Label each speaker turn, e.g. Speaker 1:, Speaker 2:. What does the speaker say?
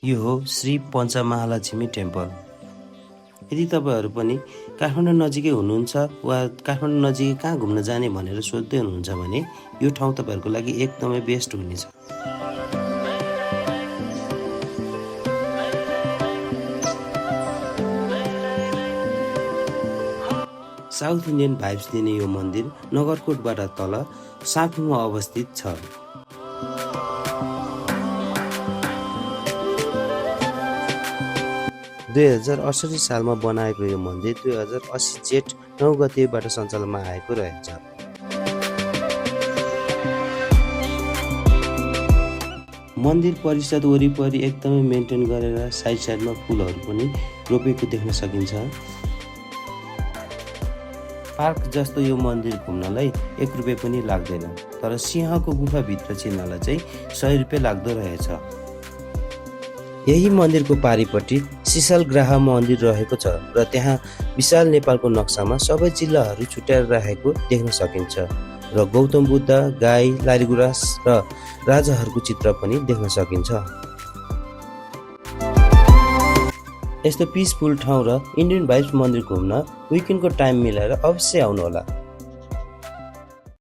Speaker 1: यो हो श्री पञ्चमहालक्ष्मी टेम्पल। यदि तपाईँहरू पनि काठमाडौँ नजिकै हुनुहुन्छ वा काठमाडौँ नजिकै कहाँ घुम्न जाने भनेर सोच्दै हुनुहुन्छ भने यो ठाउँ तपाईँहरूको लागि एकदमै बेस्ट हुनेछ। साउथ इन्डियन भाइब्स दिने यो मन्दिर नगरकोटबाट तल साँखुमा अवस्थित छ। 2068 सालमा बनाएको यो मन्दिर 2080 जेठ 9 गतेबाट सञ्चालनमा आएको रहेछ। मन्दिर परिसर वरिपरि एकदमै मेन्टेन गरेर साइडमा फुलहरू पनि रोपेको देख्न सकिन्छ। पार्क जस्तो यो मन्दिर घुम्नलाई 1 रुपियाँ पनि लाग्दैन, तर सिंहको गुफाभित्र छिर्नलाई चाहिँ 100 रुपियाँ लाग्दो रहेछ। यही मन्दिरको पारिपट्टि सिसलग्राह मन्दिर रहेको छ र त्यहाँ विशाल नेपालको नक्सामा सबै जिल्लाहरू छुट्याएर राखेको देख्न सकिन्छ र गौतम बुद्ध, गाई, लालीगुराँस र राजाहरूको चित्र पनि देख्न सकिन्छ। यस्तो पिसफुल ठाउँ र इन्डियन भाइब्स मन्दिर घुम्न विकेन्डको टाइम मिलाएर अवश्य आउनुहोला।